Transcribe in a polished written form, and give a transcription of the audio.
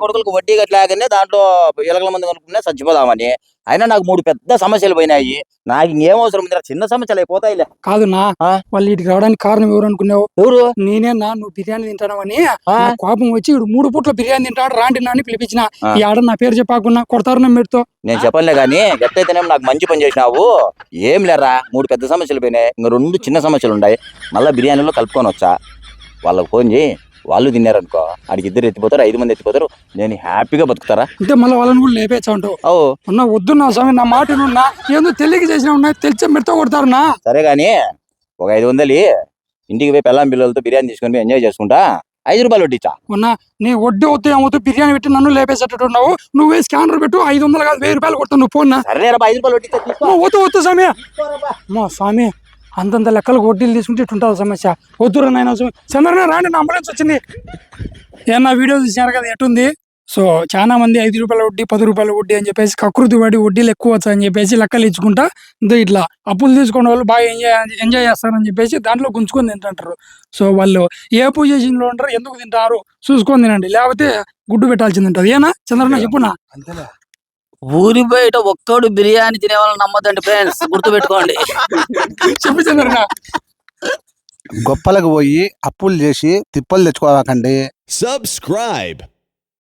కొడుకులకు వడ్డీ కట్టలేకనే దాంట్లో ఎలకల మంది కొనుక్కునే చచ్చిపోదామని. అయినా నాకు 3 పెద్ద సమస్యలు పోయినాయి. నాకు ఇంకేం అవసరం ఉంది, చిన్న సమస్యలు అయిపోతాయిలే. కాదున్నా, వాళ్ళు ఇటుకి రావడానికి కారణం ఎవరు అనుకున్నావు? ఎవరు? నేనేనా? నువ్వు బిర్యానీ తింటానవని కోపం వచ్చి ఇడు 3 పూట్ల బిర్యానీ తింటాడు, రాండి నాని పిలిపించిన. ఈ ఆడ నా పేరు చెప్పాకున్నా కొడతారు నా మీరుతో. నేను చెప్పనులే గానీ ఎట్టయితేనే నాకు మంచి పని చేసినావు. ఏం లేరా, 3 పెద్ద సమస్యలు పోయినాయి, ఇంకా 2 చిన్న సమస్యలు ఉన్నాయి. మళ్ళీ బిర్యానీలో కలుపుకొని వచ్చా. వాళ్ళకి ఫోన్ చేయి, వాళ్ళు తిన్నారనుకో, ఆడికి 2 ఎత్తిపోతారు, 5 మంది ఎత్తిపోతారు. నేను హ్యాపీగా బతుకుతారా? అంటే మళ్ళీ వాళ్ళని కూడా లేపేచ్చా ఉంటావు. అన్నా వద్దు నా స్వామి, నా మాట నున్నా ఏందో తెలియక చేసినా ఉన్నాయి, తెలిసే మెడతో కొడతారు. సరే గాని ఒక 500 ఇంటికి పోయి పెళ్ళాం పిల్లలతో బిర్యానీ తీసుకొని ఎంజాయ్ చేసుకుంటా. 5 రూపాయలు వడ్డీచా. ఉన్నా నీ వడ్డీ వద్దు ఏమవుతూ బిర్యానీ పెట్టి నన్ను లేపేసేటట్టున్నావు. నువ్వే స్కానర్ పెట్టు, 500 కాదు 1000 రూపాయలు కొడతావు. నువ్వు పోన్నా. సరే 5 రూపాయలు వడ్డీ. వద్దు స్వామి. మా స్వామి అంతంత లెక్కలకు వడ్డీలు తీసుకుంటే ఇట్టుంటుంది సమస్య. వద్దురా నాయన. చంద్రనా రాండి, నా అంబులెన్స్ వచ్చింది. ఏమన్నా వీడియో చూసినారు కదా ఎట్టుంది. సో చాలా మంది 5 రూపాయల వడ్డీ, 10 రూపాయల వడ్డీ అని చెప్పేసి కకృతి పడి వడ్డీలు ఎక్కువ వచ్చా అని చెప్పేసి లెక్కలు ఇచ్చుకుంటా ఇట్లా అప్పులు తీసుకునే వాళ్ళు బాగా ఎంజాయ్ చేస్తారని చెప్పేసి దాంట్లో గుంజుకొని తింటుంటారు. సో వాళ్ళు ఏ పొజిషన్లో ఉంటారు, ఎందుకు తింటారు చూసుకొని తినండి, లేకపోతే గుడ్డు పెట్టాల్సింది ఉంటుంది. ఏనా చంద్రన్న చెప్పునా? ఊరి బయట ఒక్కడు బిర్యానీ తినే వాళ్ళని నమ్మద్దండి ఫ్రెండ్స్, గుర్తు పెట్టుకోండి. చెప్పు చంద్రన్న. గొప్పలకు పోయి అప్పులు చేసి తిప్పలు తెచ్చుకోవాకండి. Subscribe.